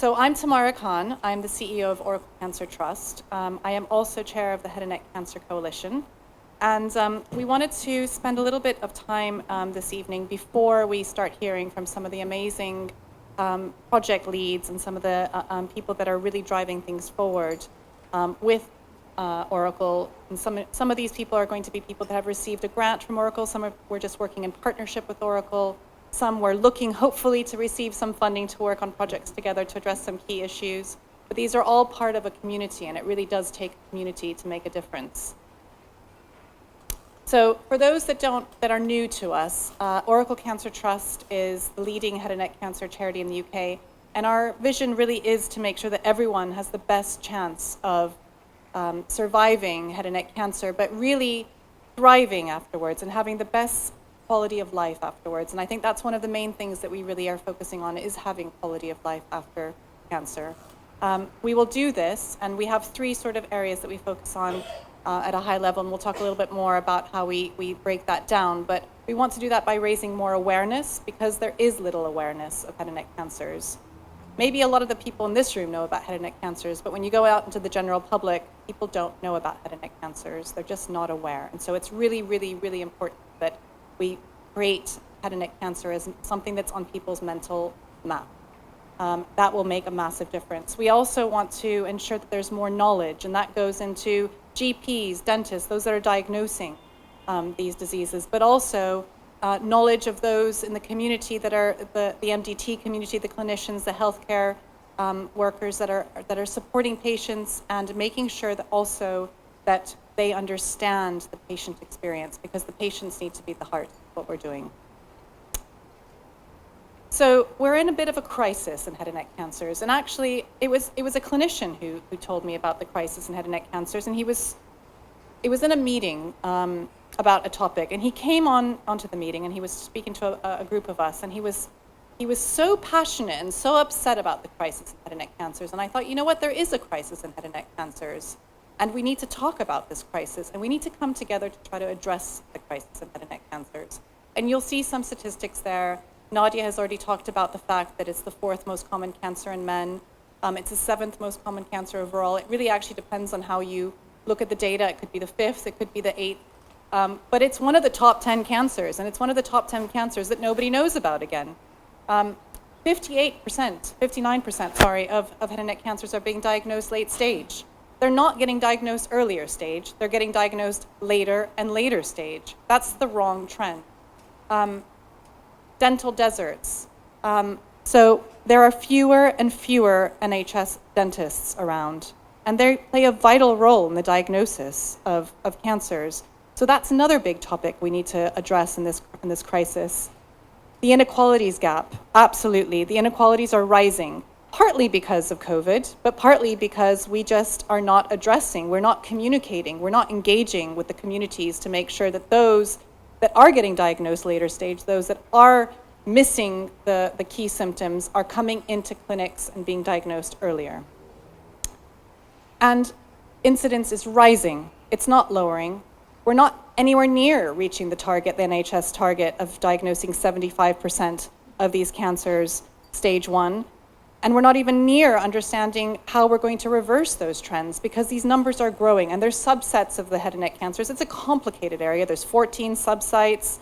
So I'm Tamara Kahn. I'm the CEO of Oracel Cancer Trust. I am also chair of the Head and Neck Cancer Coalition. And we wanted to spend a little bit of time this evening before we start hearing from some of the amazing project leads and some of the people that are really driving things forward with Oracel. And some of these people are going to be people that have received a grant from Oracel. Some were just working in partnership with Oracel. Some were looking, hopefully, to receive some funding to work on projects together to address some key issues. But these are all part of a community, and it really does take a community to make a difference. So for those that are new to us, Oracel Cancer Trust is the leading head and neck cancer charity in the UK, and our vision really is to make sure that everyone has the best chance of surviving head and neck cancer, but really thriving afterwards and having the best quality of life afterwards. And I think that's one of the main things that we really are focusing on, is having quality of life after cancer. We will do this, and we have three sort of areas that we focus on at a high level, and we'll talk a little bit more about how we break that down. But we want to do that by raising more awareness, because there is little awareness of head and neck cancers. Maybe a lot of the people in this room know about head and neck cancers, but when you go out into the general public, people don't know about head and neck cancers. They're just not aware. And so it's really, really, really important that we create head and neck cancer as something that's on people's mental map. That will make a massive difference. We also want to ensure that there's more knowledge, and that goes into GPs, dentists, those that are diagnosing these diseases, but also knowledge of those in the community that are the MDT community, the clinicians, the healthcare workers that are supporting patients, and making sure that also that they understand the patient experience, because the patients need to be the heart of what we're doing. So we're in a bit of a crisis in head and neck cancers, and actually it was a clinician who told me about the crisis in head and neck cancers, and it was in a meeting about a topic, and he came onto the meeting, and he was speaking to a group of us, and he was so passionate and so upset about the crisis in head and neck cancers. And I thought, you know what, there is a crisis in head and neck cancers, and we need to talk about this crisis, and we need to come together to try to address the crisis in head and neck cancers. And you'll see some statistics there. Nadia has already talked about the fact that it's the 4th most common cancer in men. It's the 7th most common cancer overall. It really actually depends on how you look at the data. It could be the 5th, it could be the 8th. But it's one of the top 10 cancers, and it's one of the top 10 cancers that nobody knows about again. 59%, of head and neck cancers are being diagnosed late stage. They're not getting diagnosed earlier stage. They're getting diagnosed later and later stage. That's the wrong trend. Dental deserts. So there are fewer and fewer NHS dentists around, and they play a vital role in the diagnosis of cancers. So that's another big topic we need to address in this crisis. The inequalities gap, absolutely. The inequalities are rising, partly because of COVID, but partly because we just are not addressing, we're not communicating, we're not engaging with the communities to make sure that those that are getting diagnosed later stage, those that are missing the key symptoms, are coming into clinics and being diagnosed earlier. And incidence is rising, it's not lowering. We're not anywhere near reaching the NHS target of diagnosing 75% of these cancers stage 1. And we're not even near understanding how we're going to reverse those trends, because these numbers are growing, and there's subsets of the head and neck cancers. It's a complicated area. There's 14 subsites.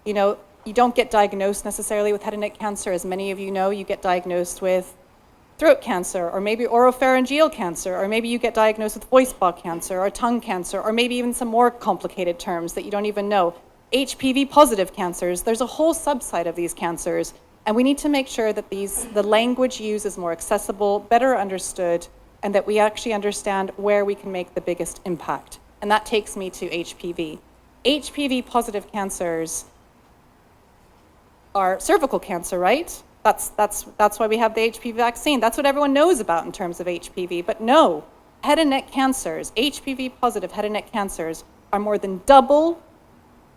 You know, you don't get diagnosed necessarily with head and neck cancer. As many of you know, you get diagnosed with throat cancer, or maybe oropharyngeal cancer, or maybe you get diagnosed with voice box cancer, or tongue cancer, or maybe even some more complicated terms that you don't even know. HPV positive cancers, there's a whole subset of these cancers. And we need to make sure that the language used is more accessible, better understood, and that we actually understand where we can make the biggest impact. And that takes me to HPV. HPV positive cancers are cervical cancer, right? That's why we have the HPV vaccine. That's what everyone knows about in terms of HPV. But no, head and neck cancers, HPV positive head and neck cancers, are more than double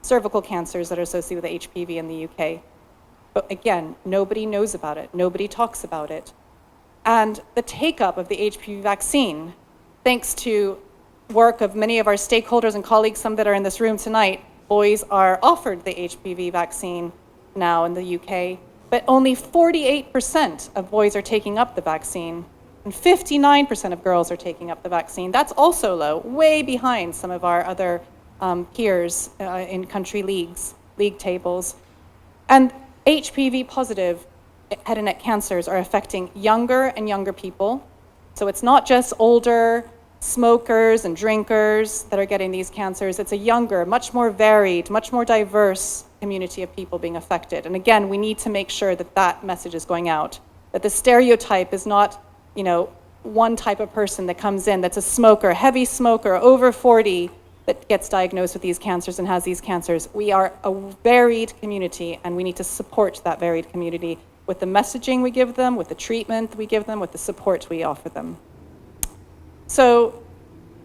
cervical cancers that are associated with HPV in the UK. But again, nobody knows about it. Nobody talks about it. And the take-up of the HPV vaccine, thanks to work of many of our stakeholders and colleagues, some that are in this room tonight, boys are offered the HPV vaccine now in the UK. but only 48% of boys are taking up the vaccine, and 59% of girls are taking up the vaccine. That's also low, way behind some of our other peers in country league tables. And HPV positive head and neck cancers are affecting younger and younger people. So it's not just older smokers and drinkers that are getting these cancers. It's a younger, much more varied, much more diverse community of people being affected. And again, we need to make sure that that message is going out, that the stereotype is not, one type of person that comes in that's a smoker, heavy smoker, over 40, that gets diagnosed with these cancers and has these cancers. We are a varied community, and we need to support that varied community with the messaging we give them, with the treatment we give them, with the support we offer them. So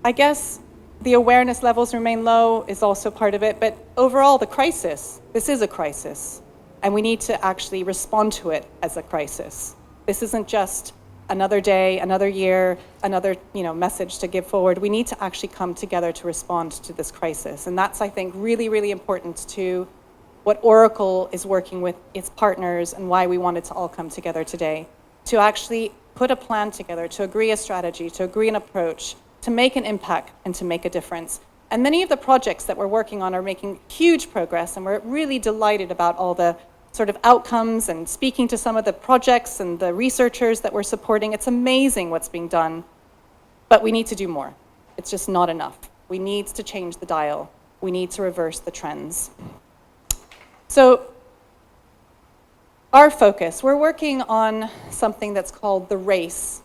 I guess the awareness levels remain low is also part of it, but overall the crisis, this is a crisis, and we need to actually respond to it as a crisis. This isn't just another day, another year, another message to give forward. We need to actually come together to respond to this crisis. And that's, I think, really, really important to what Oracle is working with its partners and why we wanted to all come together today, to actually put a plan together, to agree a strategy, to agree an approach, to make an impact and to make a difference. And many of the projects that we're working on are making huge progress, and we're really delighted about all the sort of outcomes and speaking to some of the projects and the researchers that we're supporting. It's amazing what's being done, but we need to do more. It's just not enough. We need to change the dial. We need to reverse the trends. So our focus, we're working on something that's called the race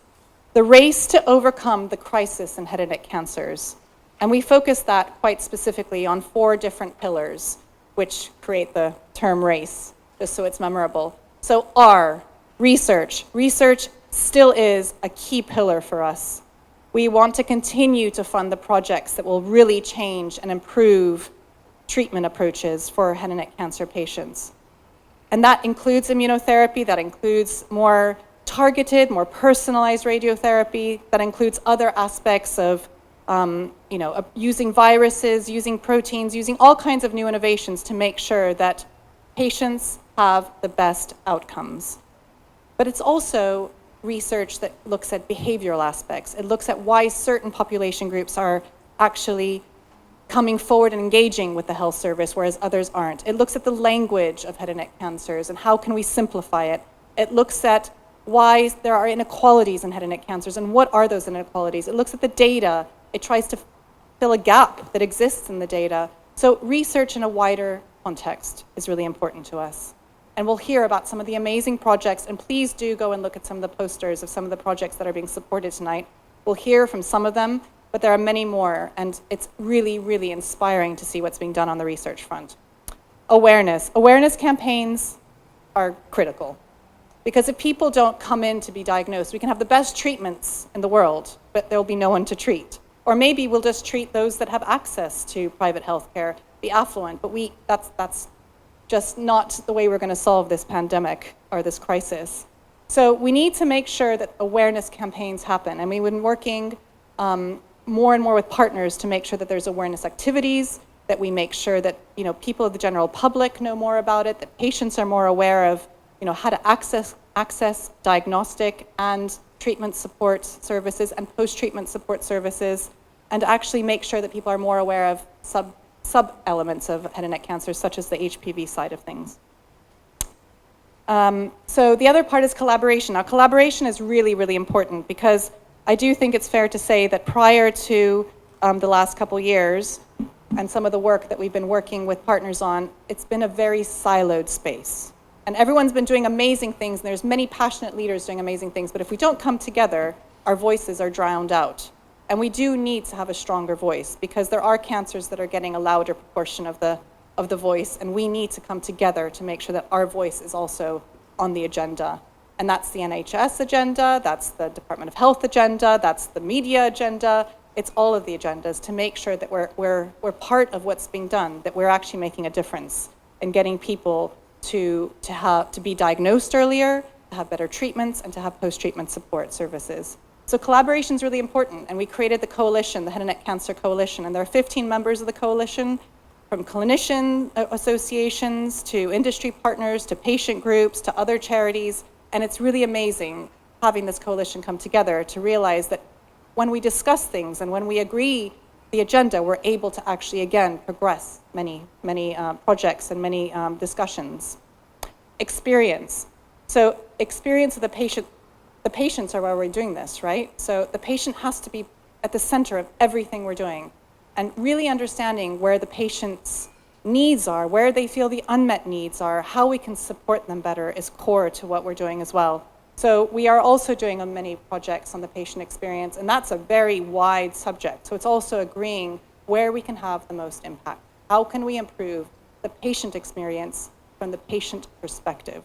to overcome the crisis in head and neck cancers. And we focus that quite specifically on 4 different pillars, which create the term race, just so it's memorable. So R, research. Research still is a key pillar for us. We want to continue to fund the projects that will really change and improve treatment approaches for head and neck cancer patients. And that includes immunotherapy, that includes more targeted, more personalized radiotherapy, that includes other aspects of using viruses, using proteins, using all kinds of new innovations to make sure that patients have the best outcomes. But it's also research that looks at behavioral aspects. It looks at why certain population groups are actually coming forward and engaging with the health service, whereas others aren't. It looks at the language of head and neck cancers and how can we simplify it. It looks at why there are inequalities in head and neck cancers and what are those inequalities. It looks at the data. It tries to fill a gap that exists in the data. So research in a wider context is really important to us. And we'll hear about some of the amazing projects, and please do go and look at some of the posters of some of the projects that are being supported tonight. We'll hear from some of them, but there are many more, and it's really, really inspiring to see what's being done on the research front. Awareness. Awareness campaigns are critical, because if people don't come in to be diagnosed, we can have the best treatments in the world, but there'll be no one to treat. Or maybe we'll just treat those that have access to private health care, the affluent, but that's just not the way we're going to solve this pandemic or this crisis. So we need to make sure that awareness campaigns happen, and we've been working more and more with partners to make sure that there's awareness activities, that we make sure that people of the general public know more about it, that patients are more aware of how to access diagnostic and treatment support services and post-treatment support services, and actually make sure that people are more aware of sub-elements of head and neck cancer, such as the HPV side of things. So the other part is collaboration. Now, collaboration is really, really important, because I do think it's fair to say that prior to the last couple years and some of the work that we've been working with partners on, it's been a very siloed space. And everyone's been doing amazing things, and there's many passionate leaders doing amazing things, but if we don't come together, our voices are drowned out. And we do need to have a stronger voice, because there are cancers that are getting a louder proportion of the voice, and we need to come together to make sure that our voice is also on the agenda. And that's the NHS agenda, that's the Department of Health agenda, that's the media agenda. It's all of the agendas to make sure that we're part of what's being done, that we're actually making a difference in getting people to be diagnosed earlier, to have better treatments, and to have post-treatment support services. So collaboration is really important, and we created the coalition, the Head and Neck Cancer Coalition, and there are 15 members of the coalition from clinician associations to industry partners to patient groups to other charities. And it's really amazing having this coalition come together to realize that when we discuss things and when we agree the agenda, we're able to actually, again, progress many projects and many discussions. Experience. So experience of the patient. The patients are why we're doing this, right? So the patient has to be at the center of everything we're doing, and really understanding where the patient's needs are, where they feel the unmet needs are, how we can support them better is core to what we're doing as well. So we are also doing many projects on the patient experience, and that's a very wide subject. So it's also agreeing where we can have the most impact. How can we improve the patient experience from the patient perspective?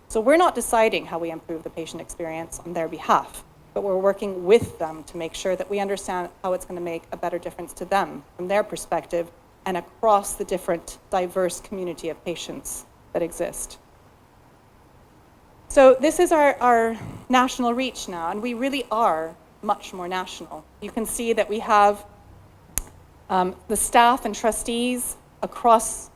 So we're not deciding how we improve the patient experience on their behalf, but we're working with them to make sure that we understand how it's going to make a better difference to them from their perspective and across the different diverse community of patients that exist. So this is our national reach now, and we really are much more national. You can see that we have the staff and trustees across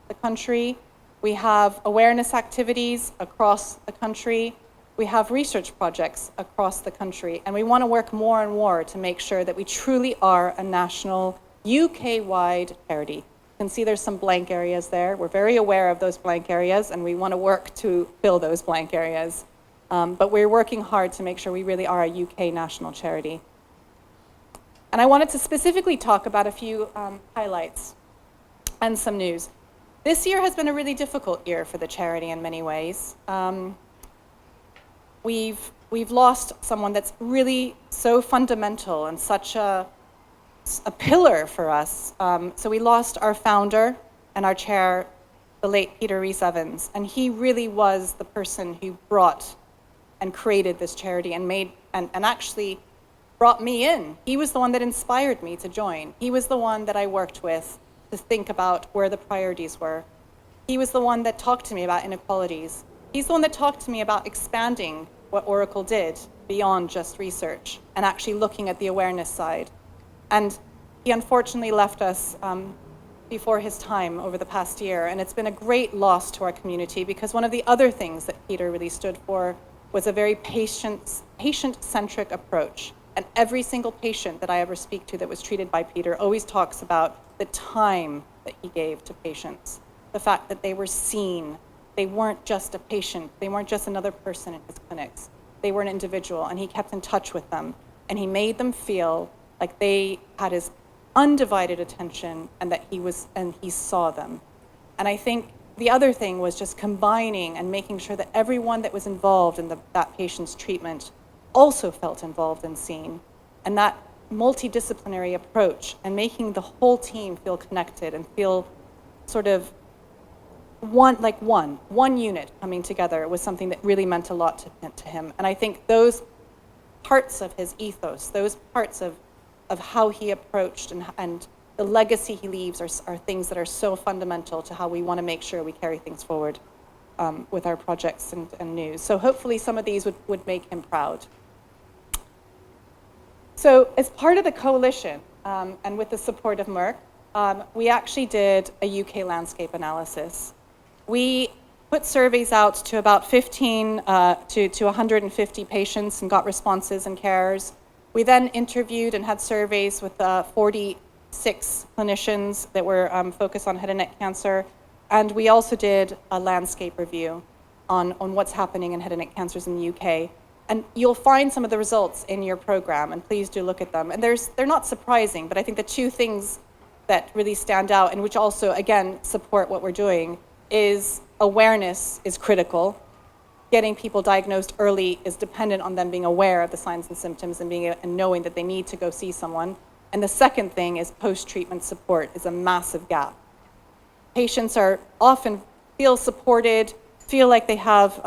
the country. We have awareness activities across the country. We have research projects across the country, and we want to work more and more to make sure that we truly are a national, UK-wide charity. You can see there's some blank areas there. We're very aware of those blank areas, and we want to work to fill those blank areas. But we're working hard to make sure we really are a UK national charity. And I wanted to specifically talk about a few highlights and some news. This year has been a really difficult year for the charity in many ways. We've lost someone that's really so fundamental and such a pillar for us. So we lost our founder and our chair, the late Peter Rhys-Evans, and he really was the person who brought and created this charity and made and actually brought me in. He was the one that inspired me to join. He was the one that I worked with to think about where the priorities were. He was the one that talked to me about inequalities. He's the one that talked to me about expanding what Oracel did beyond just research and actually looking at the awareness side. And he unfortunately left us before his time over the past year, and it's been a great loss to our community because one of the other things that Peter really stood for was a very patient-centric approach. And every single patient that I ever speak to that was treated by Peter always talks about the time that he gave to patients, the fact that they were seen. They weren't just a patient. They weren't just another person in his clinics. They were an individual, and he kept in touch with them, and he made them feel like they had his undivided attention and that he saw them. And I think the other thing was just combining and making sure that everyone that was involved in that patient's treatment also felt involved and seen. And that multidisciplinary approach and making the whole team feel connected and feel sort of one unit coming together was something that really meant a lot to him. And I think those parts of his ethos, those parts of how he approached and the legacy he leaves are things that are so fundamental to how we want to make sure we carry things forward with our projects and news. So hopefully some of these would make him proud. So as part of the coalition and with the support of Merck, we actually did a UK landscape analysis. We put surveys out to about 15 to 150 patients and got responses and carers. We then interviewed and had surveys with 46 clinicians that were focused on head and neck cancer. And we also did a landscape review on what's happening in head and neck cancers in the UK. And you'll find some of the results in your program, and please do look at them. And they're not surprising, but I think the two things that really stand out and which also, again, support what we're doing is awareness is critical. Getting people diagnosed early is dependent on them being aware of the signs and symptoms and knowing that they need to go see someone. And the second thing is post-treatment support is a massive gap. Patients are often feel supported, feel like they have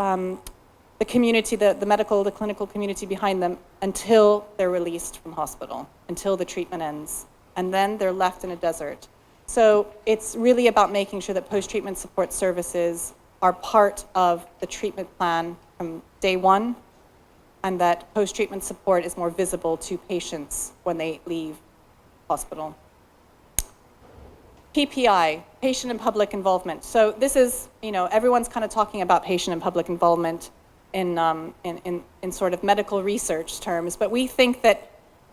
the community, the medical, the clinical community behind them until they're released from hospital, until the treatment ends. And then they're left in a desert. So it's really about making sure that post-treatment support services are part of the treatment plan from day one, and that post-treatment support is more visible to patients when they leave hospital. PPI, patient and public involvement. So this is, everyone's kind of talking about patient and public involvement in sort of medical research terms, but we think that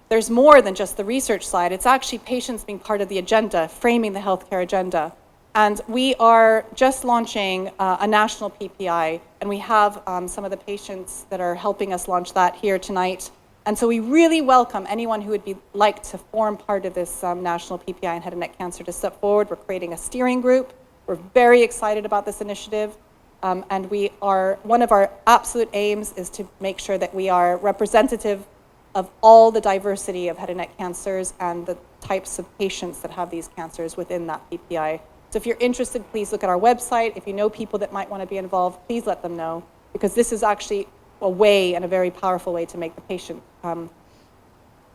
there's more than just the research side. It's actually patients being part of the agenda, framing the healthcare agenda. And we are just launching a national PPI, and we have some of the patients that are helping us launch that here tonight. And so we really welcome anyone who would like to form part of this national PPI in head and neck cancer to step forward. We're creating a steering group. We're very excited about this initiative. And one of our absolute aims is to make sure that we are representative of all the diversity of head and neck cancers and the types of patients that have these cancers within that PPI. So if you're interested, please look at our website. If you know people that might want to be involved, please let them know, because this is actually a way and a very powerful way to make the patient front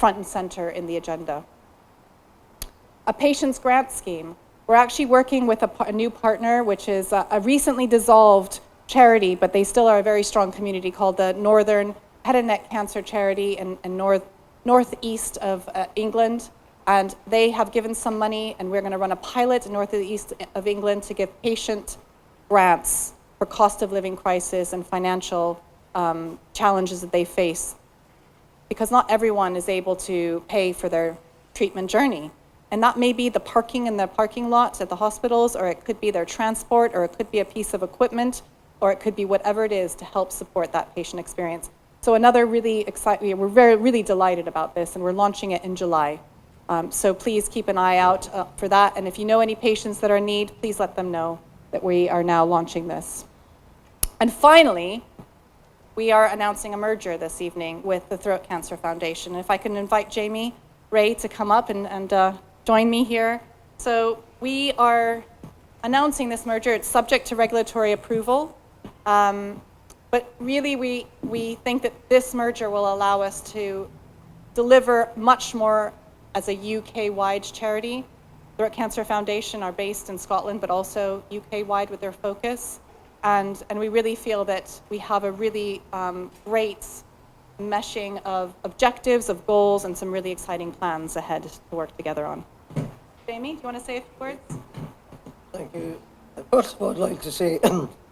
and center in the agenda. A patient's grant scheme. We're actually working with a new partner, which is a recently dissolved charity, but they still are a very strong community, called the Northern Head and Neck Cancer Charity in northeast of England. And they have given some money, and we're going to run a pilot in northeast of England to give patient grants for cost of living crisis and financial challenges that they face, because not everyone is able to pay for their treatment journey. And that may be the parking in the parking lots at the hospitals, or it could be their transport, or it could be a piece of equipment, or it could be whatever it is to help support that patient experience. So another really exciting, we're really delighted about this, and we're launching it in July. So please keep an eye out for that. And if you know any patients that are in need, please let them know that we are now launching this. And finally, we are announcing a merger this evening with the Throat Cancer Foundation. If I can invite Jamie Ray to come up and join me here. So we are announcing this merger. It's subject to regulatory approval. But really, we think that this merger will allow us to deliver much more as a UK-wide charity. Throat Cancer Foundation are based in Scotland, but also UK-wide with their focus. And we really feel that we have a really great meshing of objectives, of goals, and some really exciting plans ahead to work together on. Jamie, do you want to say a few words? Thank you. First of all, I'd like to say,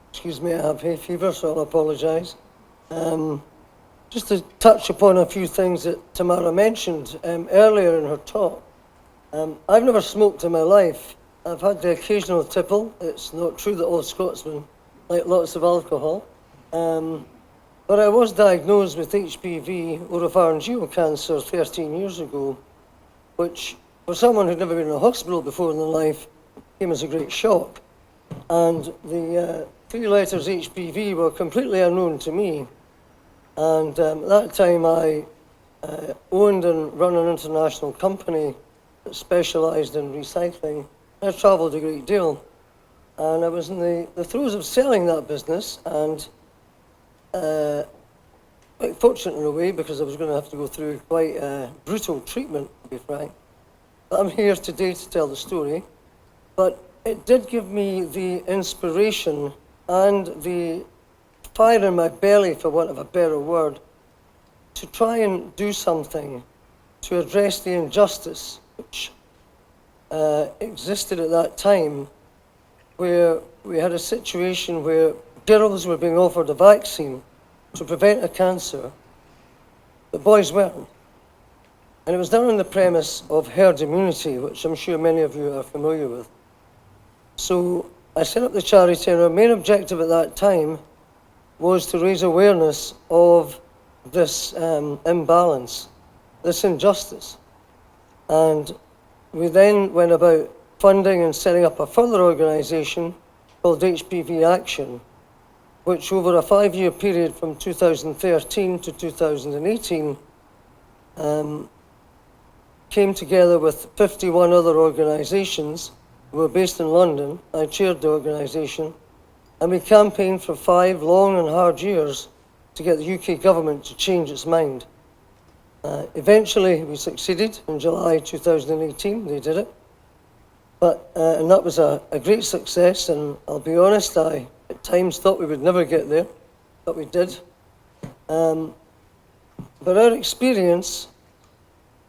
excuse me, I have hay fever, so I'll apologise. Just to touch upon a few things that Tamara mentioned earlier in her talk. I've never smoked in my life. I've had the occasional tipple. It's not true that all Scotsmen like lots of alcohol. But I was diagnosed with HPV, oropharyngeal cancer, 13 years ago, which for someone who'd never been in a hospital before in their life came as a great shock. And the 3 letters HPV were completely unknown to me. And at that time, I owned and run an international company that specialised in recycling. I travelled a great deal. And I was in the throes of selling that business, and quite fortunate in a way, because I was going to have to go through quite brutal treatment, to be frank. But I'm here today to tell the story. But it did give me the inspiration and the fire in my belly, for want of a better word, to try and do something to address the injustice which existed at that time, where we had a situation where girls were being offered a vaccine to prevent a cancer, but boys weren't. And it was done on the premise of herd immunity, which I'm sure many of you are familiar with. So I set up the charity, and our main objective at that time was to raise awareness of this imbalance, this injustice. And we then went about funding and setting up a further organisation called HPV Action, which over a 5-year period from 2013 to 2018 came together with 51 other organisations who were based in London. I chaired the organisation, and we campaigned for 5 long and hard years to get the UK government to change its mind. Eventually, we succeeded. In July 2018, they did it. And that was a great success, and I'll be honest, I at times thought we would never get there, but we did. But our experience,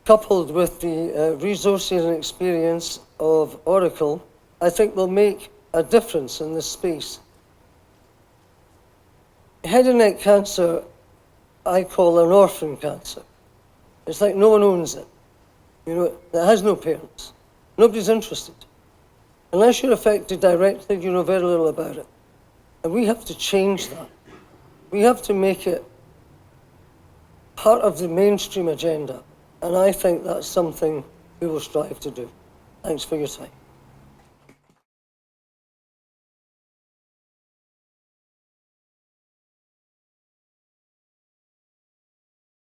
coupled with the resources and experience of Oracel, I think will make a difference in this space. Head and neck cancer, I call an orphan cancer. It's like no one owns it. You know, it has no parents. Nobody's interested. Unless you're affected directly, you know very little about it. And we have to change that. We have to make it part of the mainstream agenda. And I think that's something we will strive to do. Thanks for your time.